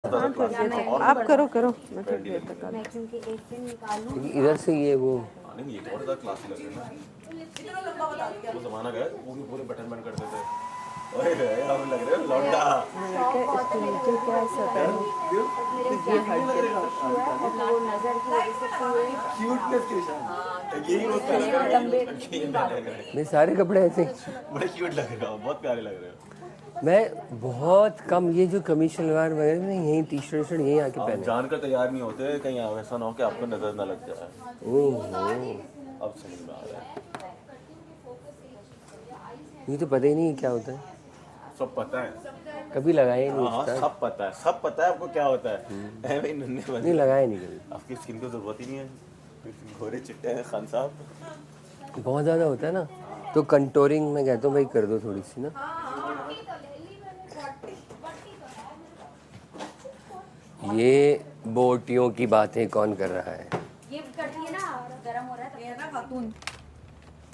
हाँ थोड़ी देर तक आप करो करो, मैं थोड़ी देर तक मैं क्योंकि एक दिन निकालूं इधर से ये वो नहीं, ये तो और ज़्यादा क्लासी लग रहा है ना। वो ज़माना गया वो भी पूरे बटन बंद करते थे। ओए हम लग रहे हो लौंडा। इसके नीचे क्या है मेरे वो नजर की वजह से पूरे क्यूटनेस के निशान यही वो लंबे मेरे सारे कपड़े ऐसे बड़े क्यूट लग रहे हो, बहुत प्यारे लग रहे हो। मैं बहुत कम ये जो कमीज शलवार वगैरह में यही टी शर्ट यही आके आप पहने। जानकर तैयार नहीं होते कहीं ऐसा ना हो कि आपको नजर ना लग जाए। ओहो अब समझ में आ रहा है। ये तो पता ही नहीं क्या होता है, सब पता है, कभी लगाया ही नहीं हाँ इसका। सब पता है, सब पता है आपको क्या होता है। भाई नन्हे बंदे नहीं लगाया नहीं कभी। आपकी स्किन को जरूरत ही नहीं है, गोरे चिट्टे हैं खान साहब। बहुत ज़्यादा होता है ना, तो कंटोरिंग में कहता हूँ भाई कर दो थोड़ी सी ना। ये बोटियों की बातें कौन कर रहा है? ये करती है ना, गरम हो रहा है ये ना खातून।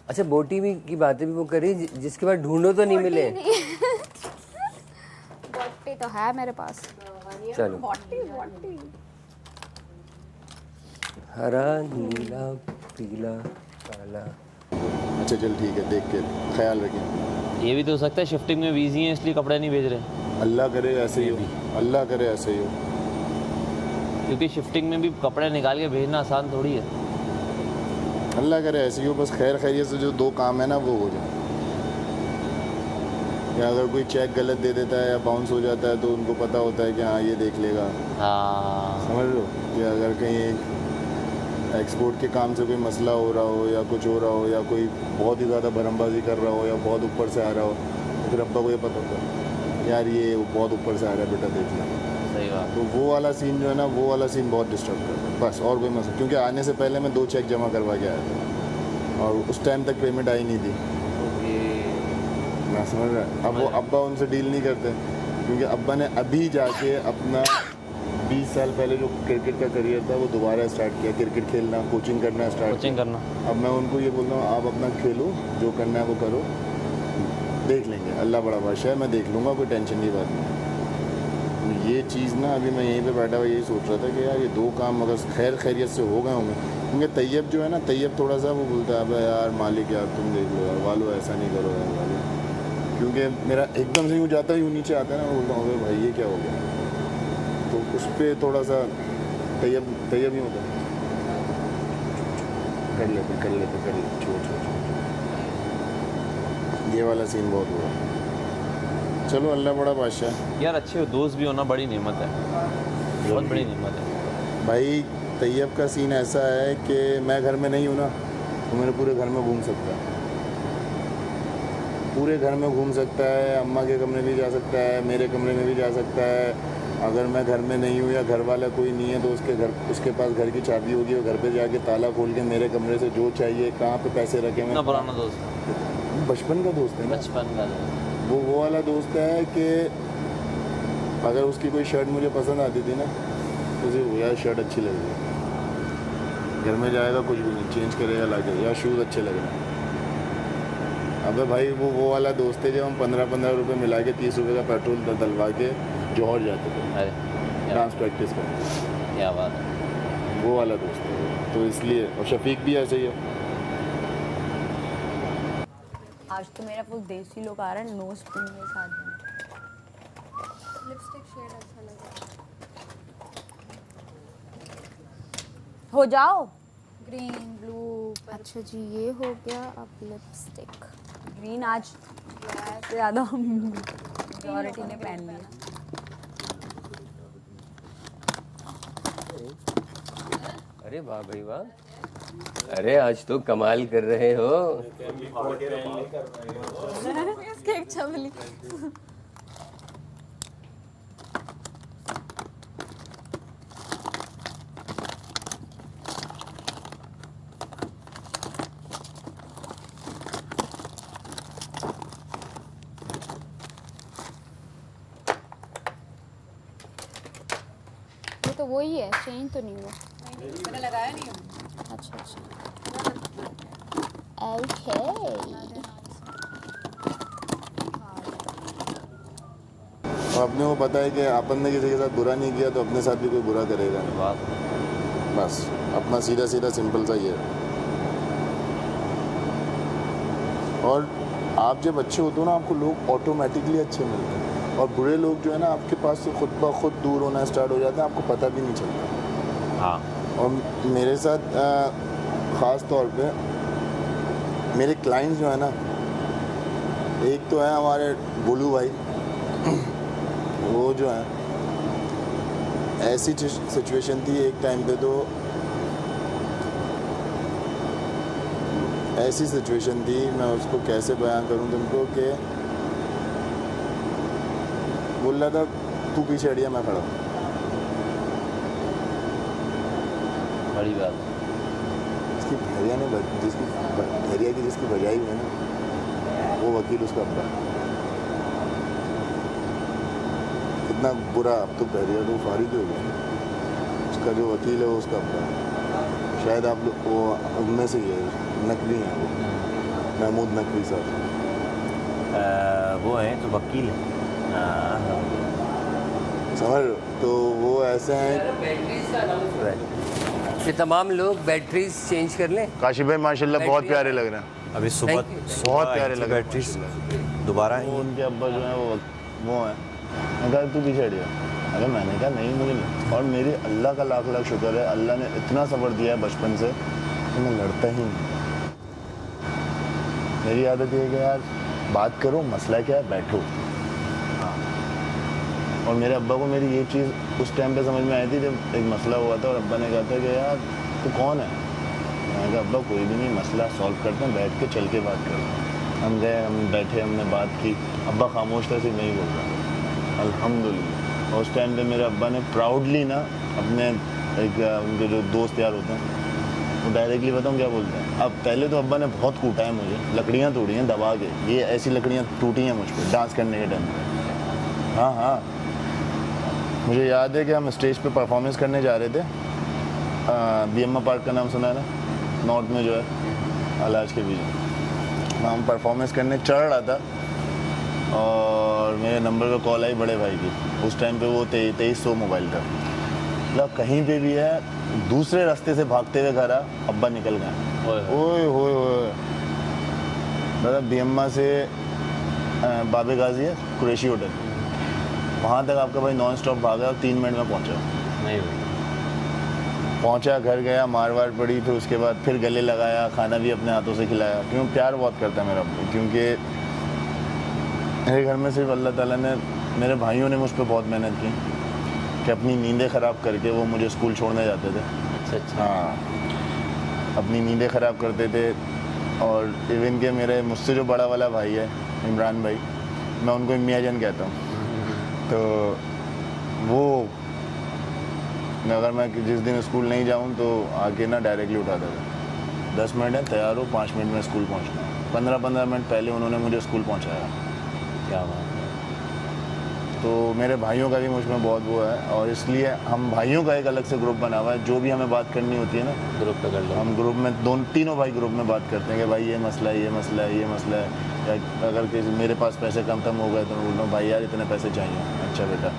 अच्छा बोटी भी की बातें भी वो करी जिसके बाद ढूंढो तो नहीं मिले। बोटी तो है मेरे पास। चलो हरा नीला पीला काला। अच्छा चल ठीक है, देख के ख्याल रखें। ये भी तो हो सकता है शिफ्टिंग में बिजी हैं इसलिए कपड़े नहीं भेज रहे, अल्लाह करे ऐसे ही हो, अल्लाह करे ऐसे ही हो। क्योंकि शिफ्टिंग में भी कपड़े निकाल के भेजना आसान थोड़ी है। अल्लाह करे ऐसे ही हो, बस खैर खैरियत से जो दो काम है ना वो हो जाए। या अगर कोई चेक गलत दे देता है या बाउंस हो जाता है तो उनको पता होता है कि हाँ ये देख लेगा। हाँ समझ लो कि अगर कहीं एक्सपोर्ट के काम से कोई मसला हो रहा हो या कुछ हो रहा हो या कोई बहुत ही ज़्यादा भरमबाजी कर रहा हो या बहुत ऊपर से आ रहा हो तो फिर अब्बा को ये पता होता है यार ये बहुत ऊपर से आ रहा है बेटा देख लें। सही बात। तो वो वाला सीन जो है ना वो वाला सीन बहुत डिस्टर्ब करता है, बस और कोई मसला। क्योंकि आने से पहले मैं 2 चेक जमा करवा के आया था और उस टाइम तक पेमेंट आई नहीं थी। मैं समझ रहा है। अब वो अब्बा उनसे डील नहीं करते क्योंकि अब्बा ने अभी जाके अपना 20 साल पहले जो क्रिकेट का करियर था वो दोबारा स्टार्ट किया, क्रिकेट खेलना कोचिंग करना स्टार्ट कोचिंग करना। अब मैं उनको ये बोल रहा हूँ आप अपना खेलो, जो करना है वो करो, देख लेंगे, अल्लाह बड़ा बादशाह है, मैं देख लूँगा, कोई टेंशन की बात नहीं। ये चीज़ ना अभी मैं यहीं पे बैठा हुआ यही सोच रहा था कि यार ये 2 काम अगर खैर खैरियत से हो गए होंगे। क्योंकि तैयब जो है ना, तैयब थोड़ा सा वो बोलता है अबे यार मालिक यार तुम देख लो यार वालो ऐसा नहीं करो यार वालो। क्योंकि मेरा एकदम से यूँ जाता है यूँ नीचे आता है ना, बोलता हूँ अबे भाई ये क्या हो गया, तो उस पर थोड़ा सा तैयब ही होता है। कर लेते छोड़ ये वाला सीन बहुत हुआ। चलो अल्लाह बड़ा बादशाह। यार अच्छे दोस्त भी होना बड़ी नेमत है, बहुत बड़ी नेमत है भाई तैयब का सीन ऐसा है कि मैं घर में नहीं हूँ ना तो मेरे पूरे घर में घूम सकता है, पूरे घर में घूम सकता है, अम्मा के कमरे में भी जा सकता है, मेरे कमरे में भी जा सकता है। अगर मैं घर में नहीं हूँ या घर वाला कोई नहीं है तो उसके पास घर की चाबी होगी, वो घर पे जाके ताला खोल के मेरे कमरे से जो चाहिए कहाँ पे पैसे रखे इतना पुराना दोस्त, बचपन का दोस्त है ना, बचपन का दोस्त। वो वाला दोस्त है कि अगर उसकी कोई शर्ट मुझे पसंद आती थी ना तो उसे यार शर्ट अच्छी लग रही है, घर में जाएगा कुछ भी नहीं चेंज करेगा लाके, यार शूज़ अच्छे लग रहे हैं। अबे भाई वो वाला दोस्त है जब हम 15-15 रुपये मिला के 30 रुपये का पेट्रोल डलवा के जौहर जाते थे अरे डांस प्रैक्टिस कर, क्या बात है। वो वाला दोस्त है तो इसलिए। और शफीक भी ऐसे ही है। आज तो मेरा फुल देसी लोग आ रहा है नोज पिन के साथ। लिपस्टिक शेड अच्छा लगा। हो जाओ ग्रीन ब्लू। अच्छा जी ये हो गया। अब लिपस्टिक ग्रीन आज ज़्यादा मेजॉरिटी ने पहन लिया। अरे वाह भाई वाह, अरे आज तो कमाल कर रहे हो। इसके एक छबली। ये तो वही है, चेंज तो नहीं हुआ। मैंने लगाया नहीं है। अच्छा ओके। और अपने को पता है कि अपन ने किसी के साथ बुरा नहीं किया तो अपने साथ भी कोई बुरा करेगा नहीं। बात बस अपना सीधा सीधा सिंपल सा ही है। और आप जब अच्छे होते हो ना, आपको लोग ऑटोमेटिकली अच्छे मिलते हैं, और बुरे लोग जो है ना आपके पास से खुद ब खुद दूर होना स्टार्ट हो जाते हैं, आपको पता भी नहीं चलता। हाँ। और मेरे साथ ख़ास तौर पे मेरे क्लाइंट्स जो है ना, एक तो है हमारे गोलू भाई, वो जो है ऐसी सिचुएशन थी एक टाइम पे, तो ऐसी सिचुएशन थी, मैं उसको कैसे बयान करूं तुमको, कि बोल रहा था तू पीछे हटिया मैं खड़ा हूं। बड़ी बात। जिसकी भैया ने जिसकी बजाई हुई है ना, वो वकील उसका अब्बा है। इतना बुरा, अब तो बहरिया तो फारिग हो गया, उसका जो वकील है वो उसका अब्बा है। शायद आप लोग वो उनमें से ही है, नकवी हैं वो, महमूद नकवी साहब। वो हैं तो वकील हैं। समझ, तो वो ऐसे हैं। ये तमाम लोग बैटरीज चेंज कर लें। काशिफ भाई माशाल्लाह बहुत प्यारे लग रहे हैं, अभी सुबह बहुत प्यारे लग रहे हैं बैटरी दोबारा आई वो उनके अब्बा जो हैं वो हैं। मैं कहा तू पीछे हटिया, अरे मैंने कहा नहीं मुझे नहीं। और मेरी अल्लाह का लाख लाख शुक्र है, अल्लाह ने इतना सब्र दिया है बचपन से कि मैं लड़ता ही नहीं। मेरी आदत ये है कि यार बात करो, मसला क्या है, बैठो। हाँ। और मेरे अब्बा को मेरी ये चीज़ उस टाइम पे समझ में आई थी जब एक मसला हुआ था, और अब्बा ने कहा था कि यार तू कौन है। मैंने कहा अब्बा कोई भी नहीं, मसला सॉल्व करते हैं, बैठ के चल के बात करते हैं। हम गए, हम बैठे, हमने बात की। अब्बा खामोश था, सिर्फ नहीं बोल रहा, अल्हम्दुलिल्लाह। और उस टाइम पे मेरे अब्बा ने प्राउडली ना अपने एक उनके जो दोस्त यार होते हैं, वो डायरेक्टली बताऊँ क्या बोलते हैं। अब पहले तो अब्बा ने बहुत कूटा है मुझे, लकड़ियाँ तोड़ी हैं दबा के, ये ऐसी लकड़ियाँ टूटी हैं मुझ पर डांस करने के टाइम पे। हाँ हाँ, मुझे याद है कि हम स्टेज पे परफॉर्मेंस करने जा रहे थे। बीएमए पार्क का नाम सुना है ना, नॉर्थ में जो है अलाज के बीच। हम परफॉर्मेंस करने चढ़ रहा था, और मेरे नंबर का कॉल आई बड़े भाई की। उस टाइम पे वो 2300 मोबाइल था। मतलब कहीं पे भी है, दूसरे रास्ते से भागते हुए घर आ, अब्बा निकल गए। ओए होए होए, दादा बीएमए से बाबे गाजी है, कुरैशी होटल, वहाँ तक आपका भाई नॉन स्टॉप भागा और 3 मिनट में पहुँचा। नहीं भाई पहुँचा, घर गया, मारवार पड़ी, फिर उसके बाद फिर गले लगाया, खाना भी अपने हाथों से खिलाया, क्यों प्यार बहुत करता है मेरा। क्योंकि मेरे घर में सिर्फ अल्लाह ताला ने, मेरे भाइयों ने मुझ पर बहुत मेहनत की कि अपनी नींदें ख़राब करके वो मुझे स्कूल छोड़ने जाते थे। अच्छा। हाँ, अपनी नींदें ख़राब करते थे। और इवन के मेरे मुझसे जो बड़ा वाला भाई है इमरान भाई, मैं उनको मियाँ जान कहता हूँ। तो वो अगर मैं जिस दिन स्कूल नहीं जाऊँ तो आके ना डायरेक्टली उठाता था, 10 मिनट है तैयार हो, 5 मिनट में स्कूल पहुँचना। 15-15 मिनट पहले उन्होंने मुझे स्कूल पहुँचाया। क्या बात है। तो मेरे भाइयों का भी मुझ में बहुत वो है, और इसलिए हम भाइयों का एक अलग से ग्रुप बना हुआ है। जो भी हमें बात करनी होती है ना, ग्रुप पे कर लो। हम ग्रुप में तीनों भाई ग्रुप में बात करते हैं कि भाई ये मसला है, ये मसला है, ये मसला है। या अगर किसी मेरे पास पैसे कम हो गए तो मैं बोल रहा हूँ भाई यार इतने पैसे चाहिए, अच्छा बेटा,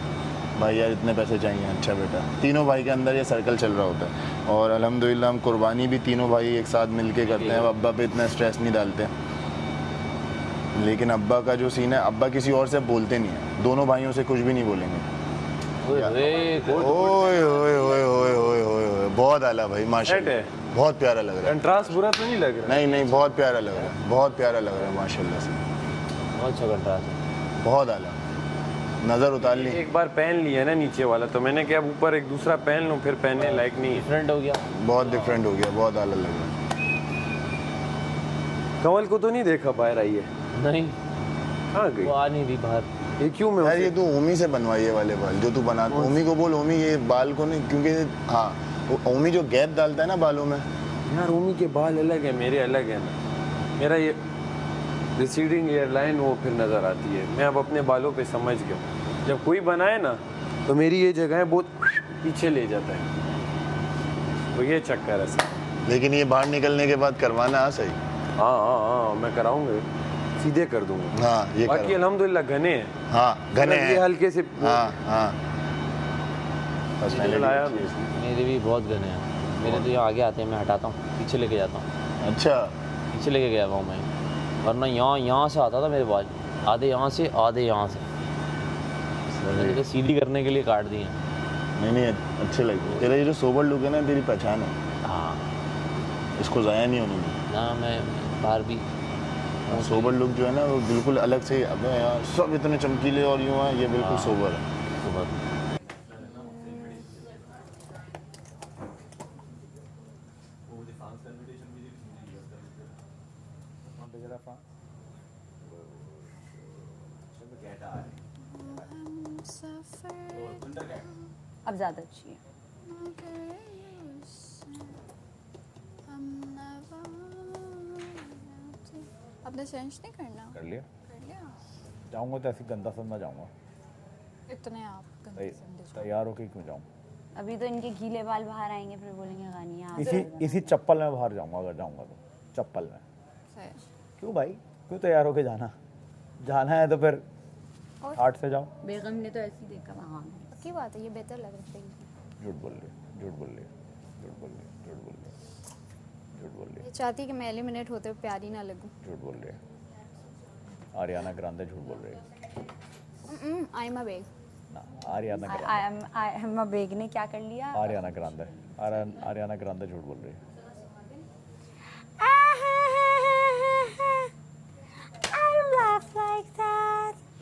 भाई यार इतने पैसे चाहिए, अच्छा बेटा। तीनों भाई के अंदर ये सर्कल चल रहा होता है। और अल्हम्दुलिल्लाह हम कुर्बानी भी तीनों भाई एक साथ मिल के करते हैं। अब्बा पे इतना स्ट्रेस नहीं डालते, लेकिन अब्बा का जो सीन है, अब्बा किसी और से बोलते नहीं है, दोनों भाइयों से कुछ भी नहीं बोलेंगे। ओए ओए ओए ओए ओए ओए, बहुत आला भाई माशाल्लाह, बहुत प्यारा लग रहा है। कंट्रास्ट बुरा तो नहीं लग रहा? नहीं नहीं, बहुत प्यारा लग रहा है, बहुत प्यारा लग रहा है माशाल्लाह से, बहुत अच्छा कंट्रास्ट है, बहुत आला। नज़र उतार ली। एक बार पहन लिया ना नीचे वाला, तो मैंने क्या ऊपर एक दूसरा पहन लूँ, फिर पहनने लायक नहीं है। डिफरेंट हो गया, बहुत डिफरेंट हो गया, बहुत आला लग रहा है। कमल को तो नहीं देखा पा रही है? नहीं कहाँ गई? वो आ नहीं रही बाहर। ये क्यों? मैं यार ये तू ओमी से बनवाई है वाले बाल जो तू बना, ओमी को बोल, ओमी ये बाल को नहीं, क्योंकि हाँ ओमी जो गैप डालता है ना बालों में। यार ओमी के बाल अलग है, मेरे अलग है ना। मेरा ये रिसीडिंग एयरलाइन वो फिर नज़र आती है। मैं अब अपने बालों पे समझ गया, जब कोई बनाए ना तो मेरी ये जगह बहुत पीछे ले जाता है, तो ये चक्कर है। लेकिन ये बाहर निकलने के बाद करवाना सही। हाँ हाँ हाँ, मैं कराऊंगा। सीधे कर दूंगा। हाँ ये बाकी करो। अल्हम्दुलिल्लाह घने हैं। हाँ घने ये हैं। हल्के से हाँ हाँ Personality आया। अच्छी है इसकी। मेरे भी बहुत गने हैं। मेरे तो यहाँ आगे आते हैं, मैं हटाता हूँ, पीछे लेके जाता हूँ। अच्छा पीछे लेके गया हुआ मैं, वरना यहाँ से आता था मेरे बाल, आधे यहाँ से आधे यहाँ से। मैंने तो सीधी करने के लिए काट दिए हैं। नहीं नहीं अच्छे लगे। तेरा ये जो सोबर लुक है ना तेरी पहचान है, हाँ इसको ज़ाया नहीं होने दी। ना, मैं बाहर भी सोबर लुक जो है ना वो बिल्कुल अलग से। अब यार सब इतने चमकीले और यूँ है, ये बिल्कुल सोबर है। सुबह अब ज़्यादा अच्छी है। आपने चेंज नहीं करना? कर लिया। कर लिया? जाऊंगा तो ऐसी गंदा सा ना जाऊंगा। इतने आप गंदे संदे जाओ। तैयार होके क्यों जाऊं? अभी तो इनके गीले बाल बाहर आएंगे, फिर बोलेंगे गानिया इसी चप्पल में बाहर जाऊंगा, अगर जाऊंगा तो चप्पल में। सही। क्यों भाई, क्यों तैयार होके जाना है तो फिर और? 8 से जाओ। बेगम ने तो ऐसे ही देखा वहाँ। पक्की बात है, ये बेहतर लग रहा है। झूठ बोल रही, झूठ बोल रही, झूठ बोल रही, झूठ बोल रही, झूठ बोल रही, ये चाहती कि मैं एलिमिनेट होते हुए प्यारी ना लगूं। झूठ बोल रही है। आरियाना ग्रांडे झूठ बोल रही है। I am a beg. ना, आरियाना ग्रांडे, हम बेग ने क्या कर लिया? आरियाना ग्रांडे, आरियाना ग्रांडे झूठ बोल रही है।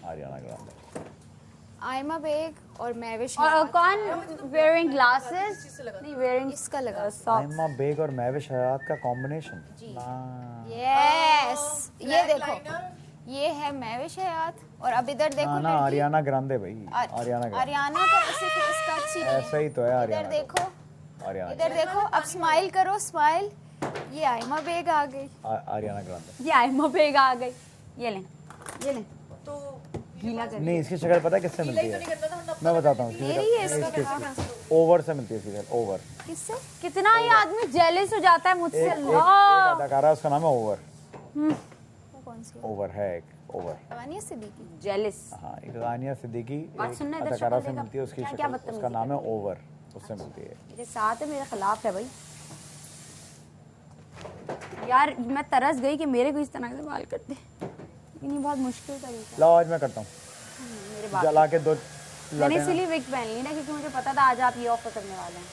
Ariana Grande. I am a beg और मैविश। और कौन wearing glasses? नहीं wearing इसका लगा। socks। आइमा बेग और महविश हयात का कॉम्बिनेशन। यस, ये देखो, ये है महविश हयात और अब इधर देखो ना लड़की। आरियाना ग्रांडे भाई, आरियाना ग्रांडे। आरियाना तो ऐसे फेस का अच्छी नहीं है। ऐसा ही तो है इधर आरियाना। देखो, आरियाना, इधर देखो, अब स्माइल करो, स्माइल। ये आइमा बेग आ गई। Ariana Grande. ये आइमा बेग आ गई। ये लें, ये लें। तो गीला कर। नहीं, इसकी शक्ल पता है किससे मिलती है? मैं बताता हूँ। मेरी है इसका। ओवर से मिलती है इसकी शक्ल, ओवर। किससे? कितना ये आदमी जेलस हो जाता है मुझसे। एक अल्लाह। अदाकारा, उसका नाम है ओवर। वो कौन सी है? ओवर है एक, ओवर। रवानिया सिद्दीकी। जेलस। हाँ, एक गानिया सिद्दीकी बात एक सुनना, इधर अदाकारा शक्ल से देखा। मिलती है, उसकी क्या शक्ल, बदतमीजी उसका नाम है ओवर, उससे मिलती है। मेरे साथ है, मेरे खिलाफ है भाई। यार मैं तरस गई कि मेरे को इस तरह से बाल करते, लेकिन ये बहुत मुश्किल तरीका लाओ आज मैं करता हूँ। है मेरे बाल। जला के दो मैंने लटे ना। इसीलिए विग पहन ली ना, क्योंकि मुझे पता था आज आप ये ऑफर करने वाले हैं।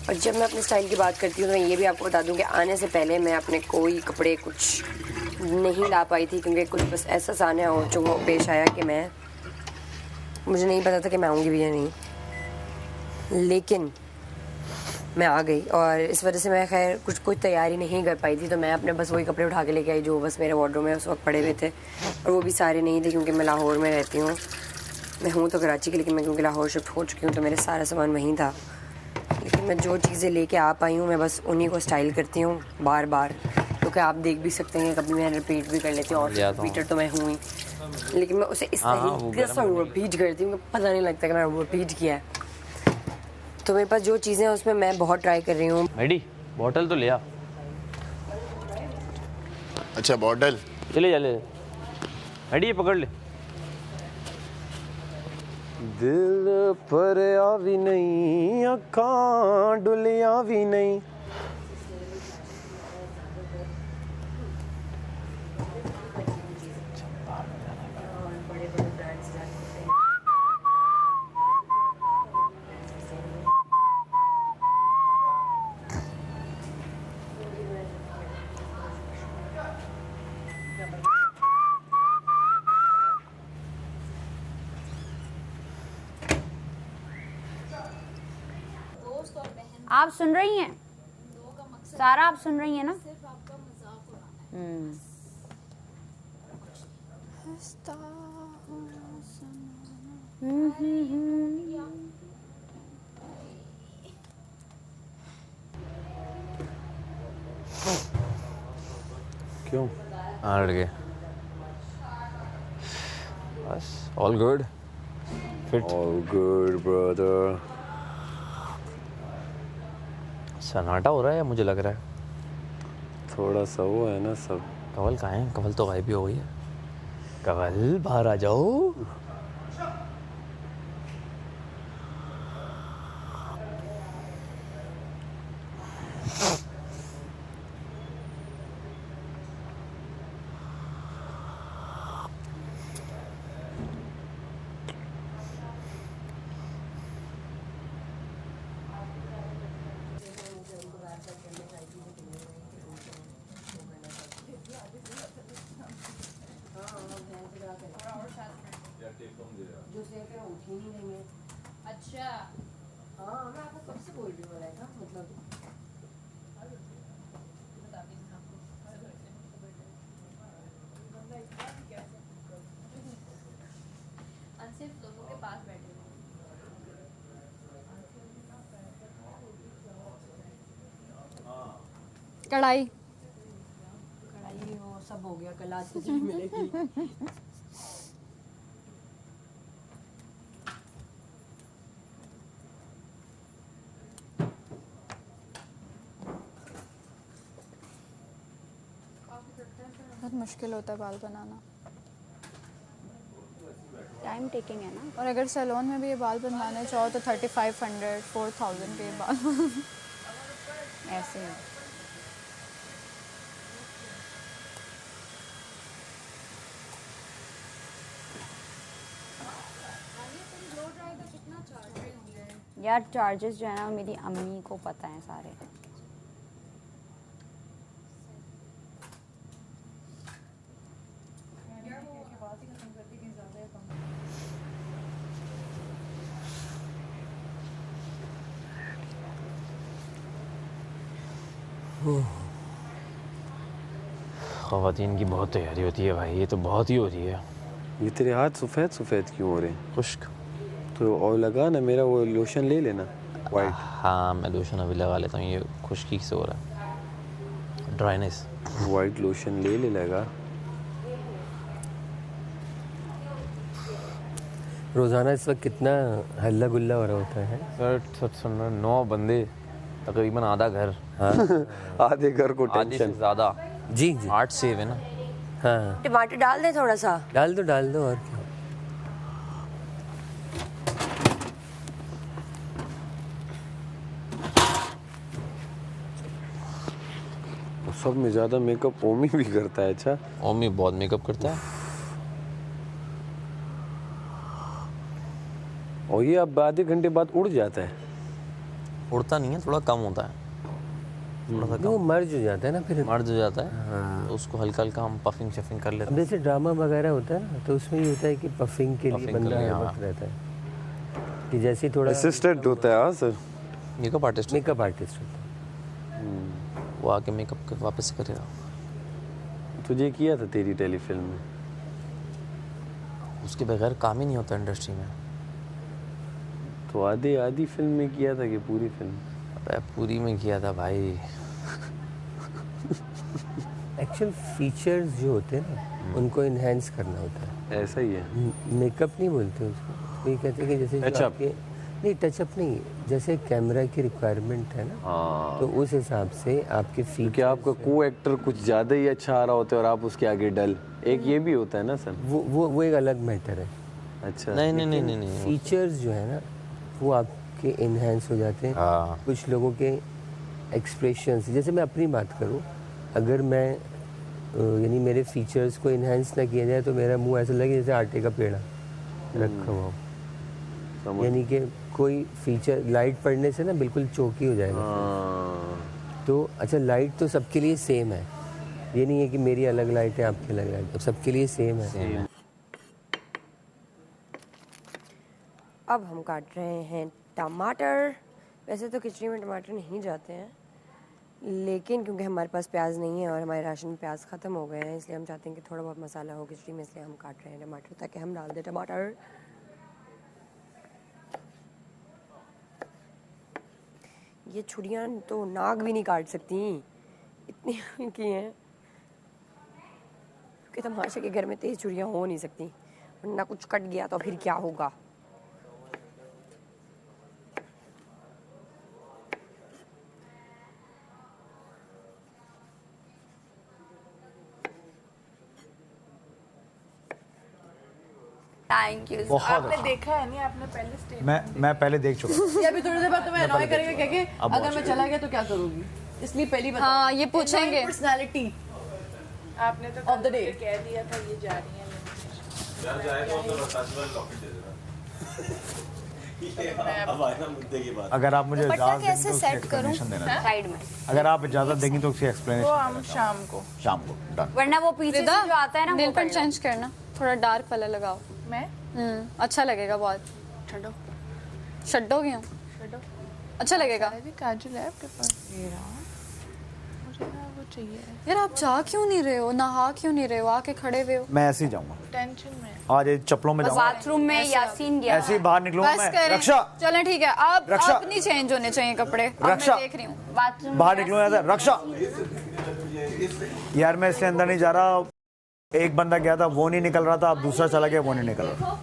और जब मैं अपने स्टाइल की बात करती हूँ तो मैं ये भी आपको बता दूँ कि आने से पहले मैं अपने कोई कपड़े कुछ नहीं ला पाई थी, क्योंकि कुछ बस ऐसा सामने हो चुका पेश आया कि मुझे नहीं पता था कि मैं आऊँगी भी या नहीं, लेकिन मैं आ गई। और इस वजह से मैं खैर कोई तैयारी नहीं कर पाई थी, तो मैं अपने बस वही कपड़े उठा के लेके आई जो बस मेरे वार्डरोब में उस वक्त पड़े हुए थे, और वो भी सारे नहीं थे क्योंकि मैं लाहौर में रहती हूँ। मैं हूँ तो कराची की, लेकिन मैं क्योंकि लाहौर शिफ्ट हो चुकी हूँ तो मेरे सारा सामान वहीं था। लेकिन मैं जो चीज़ें लेके आ पाई हूँ मैं बस उन्हीं को स्टाइल करती हूँ बार बार, क्योंकि आप देख भी सकते हैं कभी मैं रिपीट भी कर लेती हूँ, और रिपीटर तो मैं हूँ ही, लेकिन मैं उसे इस तरीके से रिपीट करती हूँ पता नहीं लगता कि मैं रिपीट किया है। तो मेरे पास जो चीज़ें हैं उसमें मैं बहुत ट्राई कर रही हूँ। मेडी बॉटल तो ले आ। अच्छा बॉटल चले ले। मेडी ये पकड़ ले। दिल पर आवी नहीं, अखां डुलिया भी नहीं। आप सुन रही हैं सारा? आप सुन रही हैं ना? क्यों? हाँ लड़के, बस all good fit. All good, brother. सन्नाटा हो रहा है मुझे लग रहा है। थोड़ा सा वो है ना सब। कवल कहाँ है? कवल तो गायब ही हो गई है। कवल बाहर आ जाओ। अच्छा हाँ मैं आपको कब से बोल रही हूँ लाइक मतलब सिर्फ लोगों के पास बैठे कढ़ाई कढ़ाई वो सब हो गया, कल आज से मिलेगी। बहुत मुश्किल होता है बाल बनाना, टाइम टेकिंग है ना। और अगर सैलून में भी ये बाल बनवाने चाहो तो 3500 4000 के बाल ऐसे ही यार चार्जेस जो है ना मेरी अम्मी को पता है सारे। ख़वातीन की बहुत तैयारी होती है भाई, ये तो बहुत ही हो रही है। ये तेरे हाथ सफ़ेद सफ़ेद क्यों हो रहे हैं? खुश्क। तो और लगा ना, मेरा वो लोशन ले लेना वाइट। हाँ मैं लोशन अभी लगा लेता हूँ, ये खुश्की से हो रहा है, ड्राइनेस। वाइट लोशन ले लगा। रोज़ाना इस वक्त कितना हल्ला गुल्ला हो रहा होता है। सर सुन 9 बंदे, तकरीबन आधा घर। आधे घर को आधे से टेंशन। ज़्यादा। जी जी 8 सेव है ना। हाँ टमाटर डाल दे थोड़ा सा। डाल दो और क्या। सब में ज़्यादा मेकअप ओमी भी करता है। अच्छा ओमी बहुत मेकअप करता है। और ये अब आधे घंटे बाद उड़ जाता है। उड़ता नहीं है, थोड़ा कम होता है, थोड़ा सा वो कम मर्ज हो जाता है ना फिर। मर्ज हो जाता है। तो उसको हल्का हल्का हम पफिंग शफिंग कर लेते अब जैसे ड्रामा वगैरह होता है ना, तो उसमें ये होता है कि पफिंग के लिए Puffing बंदा के लिए, हर हाँ। वक्त रहता है कि जैसे ही थोड़ा असिस्टेंट होता है। हाँ सर। हैं। मेकअप आर्टिस्ट मेकअप आर्टिस्ट होता है। वो आके मेकअप वापस करेगा। तुझे किया था तेरी टेलीफिल्म में। उसके बगैर काम ही नहीं होता इंडस्ट्री में। तो आधी फिल्म में किया था कि पूरी फिल्म? अबे पूरी में किया था भाई। एक्चुअल फीचर्स जो होते हैं ना उनको इन्हेंस करना होता है। ऐसा ही है। मेकअप नहीं बोलते उसको, ये कहते हैं कि जैसे जो Touch-up? आपके नहीं टचअप नहीं, जैसे कैमरा की रिक्वायरमेंट है ना, हाँ तो उस हिसाब से आपके फीचर क्या आपका को एक्टर कुछ ज़्यादा ही अच्छा आ रहा होता है और आप उसके आगे डल, एक ये भी होता है ना सर? वो एक अलग मैटर है। अच्छा नहीं फीचर्स जो है ना वो आपके इन्हेंस हो जाते हैं। हाँ। कुछ लोगों के एक्सप्रेशंस, जैसे मैं अपनी बात करूं, अगर मैं यानी मेरे फीचर्स को इन्हेंस ना किया जाए तो मेरा मुंह ऐसा लगे जैसे आटे का पेड़ा रखा हुआ हो। यानी कि कोई फीचर लाइट पड़ने से ना बिल्कुल चौकी हो जाएगा। तो अच्छा लाइट तो सबके लिए सेम है, ये नहीं है कि मेरी अलग लाइट है आपकी अलग लाइट है, सबके लिए सेम है। अब हम काट रहे हैं टमाटर। वैसे तो खिचड़ी में टमाटर नहीं जाते हैं, लेकिन क्योंकि हमारे पास प्याज नहीं है और हमारे राशन में प्याज ख़त्म हो गए हैं, इसलिए हम चाहते हैं कि थोड़ा बहुत मसाला हो खिचड़ी में, इसलिए हम काट रहे हैं टमाटर ताकि हम डाल दें टमाटर। ये छुरियाँ तो नाक भी नहीं काट सकती, इतनी हल्की हैं। क्योंकि तमाशे के घर में तेज़ छुरियाँ हो नहीं सकती, वरना कुछ कट गया तो फिर क्या होगा। Thank you. बहुत आपने अच्छा। देखा है नहीं, आपने पहले स्टेप मैं पहले देख चुका हूँ। ये अभी थोड़ी देर बाद तुम्हें अनॉय करेगा क्या कि अब अगर बहुत मैं चला गया तो क्या करूंगी, इसलिए पहली बात हाँ, ये पूछेंगे। पर्सनालिटी आपने तो ऑफ द डे कह दिया था ये जा रही है अगर आप मुझे दुपट्टा इजाजत कैसे देंगी तो उसकी सेट करूं? explanation देना है। साइड में, अगर आप इजाजत देंगी तो उसकी वो एक्सप्लेनेशन हम शाम को शाम को डन। वरना वो पीछे से जो आता है ना नेल वो पेंट चेंज करना, थोड़ा डार्क कलर लगाओ। मैं अच्छा लगेगा बहुत। छड़ो शड्डो क्यों? अच्छा लगेगा। अरे काजल है आपके पास, ये रहा, मुझे ना वो चाहिए, यार आप जा क्यों नहीं रहे हो, नहा क्यों नहीं रहे हो, आके खड़े हुए हो। मैं ऐसे ही जाऊंगा टेंशन में। आज ये चप्पलों में जाऊंगा, बाथरूम में यासीन गया ऐसे ही बाहर निकलूंगा बस मैं। करें, रक्षा चलें ठीक है। अब रक्षा। अब नहीं चेंज होने चाहिए कपड़े, अब मैं रक्षा। देख रही हूँ। बाथरूम बाहर निकलूंगा ऐसे। रक्षा यार मैं इसलिए अंदर नहीं जा रहा, एक बंदा गया था वो नहीं निकल रहा था, अब दूसरा चला गया वो नहीं निकल रहा।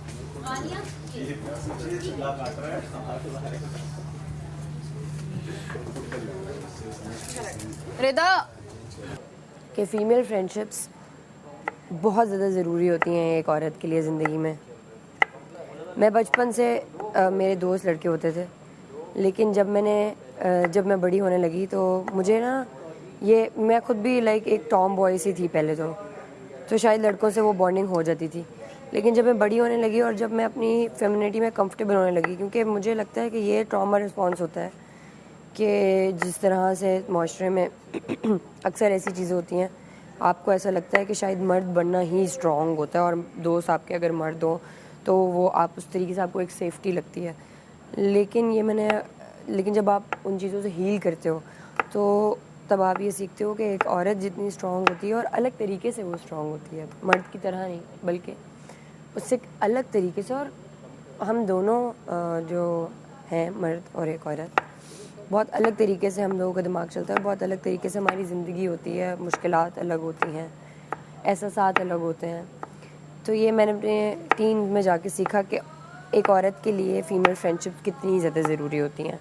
रिदा कि फ़ीमेल फ्रेंडशिप्स बहुत ज़्यादा ज़रूरी होती हैं एक औरत के लिए ज़िंदगी में। मैं बचपन से मेरे दोस्त लड़के होते थे, लेकिन जब मैं बड़ी होने लगी तो मुझे ना ये, मैं खुद भी लाइक एक टॉम बॉय सी थी पहले तो शायद लड़कों से वो बॉन्डिंग हो जाती थी। लेकिन जब मैं बड़ी होने लगी और जब मैं अपनी फेमिनिटी में कंफर्टेबल होने लगी, क्योंकि मुझे लगता है कि ये ट्रॉमा रिस्पॉन्स होता है कि जिस तरह से माशरे में अक्सर ऐसी चीज़ें होती हैं, आपको ऐसा लगता है कि शायद मर्द बनना ही स्ट्रॉन्ग होता है और दोस्त आपके अगर मर्द हो तो वो आप उस तरीके से आपको एक सेफ्टी लगती है। लेकिन जब आप उन चीज़ों से हील करते हो तो तब आप ये सीखते हो कि एक औरत जितनी स्ट्रॉन्ग होती है और अलग तरीके से वो स्ट्रॉन्ग होती है, मर्द की तरह नहीं बल्कि उससे अलग तरीके से। और हम दोनों जो हैं मर्द और एक औरत, बहुत अलग तरीके से हम लोगों का दिमाग चलता है, बहुत अलग तरीके से हमारी ज़िंदगी होती है, मुश्किलात अलग होती हैं, एहसासात अलग होते हैं। तो ये मैंने अपने टीन में जाके सीखा कि एक औरत के लिए फ़ीमेल फ्रेंडशिप कितनी ज़्यादा ज़रूरी होती हैं।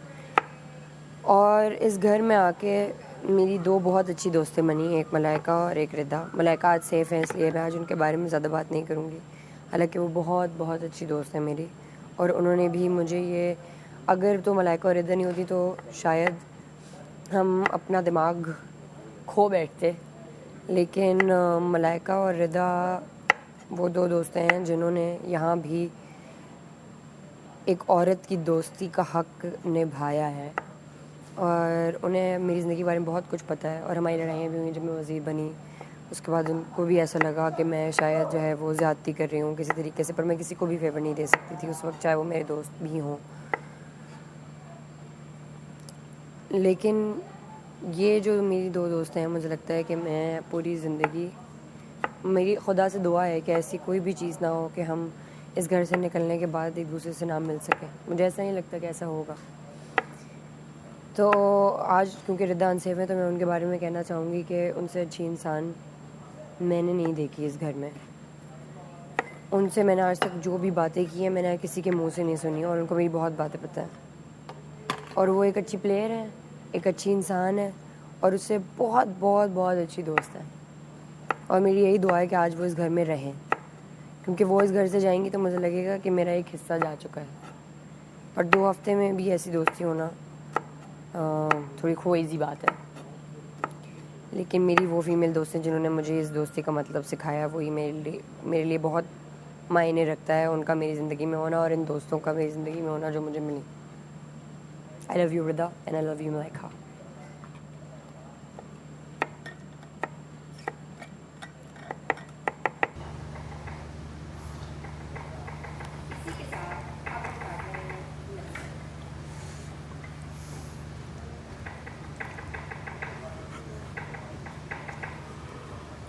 और इस घर में आके मेरी दो बहुत अच्छी दोस्तें बनी, एक मलाइका और एक रिदा। मलाइका आज सेफ़ है इसलिए मैं आज उनके बारे में ज़्यादा बात नहीं करूँगी, हालांकि वो बहुत बहुत अच्छी दोस्त है मेरी। और उन्होंने भी मुझे ये, अगर तो मलाइका और रिदा नहीं होती तो शायद हम अपना दिमाग खो बैठते। लेकिन मलाइका और रिदा वो दो दोस्तें हैं जिन्होंने यहाँ भी एक औरत की दोस्ती का हक निभाया है और उन्हें मेरी ज़िंदगी के बारे में बहुत कुछ पता है। और हमारी लड़ाइयाँ भी हुई जब मैं वज़ीर बनी, उसके बाद उनको भी ऐसा लगा कि मैं शायद जो है वो ज़्यादती कर रही हूँ किसी तरीके से, पर मैं किसी को भी फेवर नहीं दे सकती थी उस वक्त, चाहे वो मेरे दोस्त भी हों। लेकिन ये जो मेरी दो दोस्त हैं, मुझे लगता है कि मैं पूरी ज़िंदगी, मेरी खुदा से दुआ है कि ऐसी कोई भी चीज़ ना हो कि हम इस घर से निकलने के बाद एक दूसरे से ना मिल सकें। मुझे ऐसा नहीं लगता कि ऐसा होगा। तो आज क्योंकि रिदा अनसेफ है तो मैं उनके बारे में कहना चाहूँगी कि उनसे अच्छी इंसान मैंने नहीं देखी इस घर में। उनसे मैंने आज तक जो भी बातें की हैं मैंने किसी के मुंह से नहीं सुनी और उनको मेरी बहुत बातें पता है। और वो एक अच्छी प्लेयर है, एक अच्छी इंसान है और उससे बहुत बहुत बहुत अच्छी दोस्त है। और मेरी यही दुआ है कि आज वो इस घर में रहें, क्योंकि वो इस घर से जाएंगी तो मुझे लगेगा कि मेरा एक हिस्सा जा चुका है। और 2 हफ्ते में भी ऐसी दोस्ती होना थोड़ी खोई सी बात है। लेकिन मेरी वो फीमेल दोस्त हैं जिन्होंने मुझे इस दोस्ती का मतलब सिखाया, वही मेरे लिए बहुत मायने रखता है, उनका मेरी ज़िंदगी में होना और इन दोस्तों का मेरी ज़िंदगी में होना जो मुझे मिली। I love you Rida and I love you Malaika.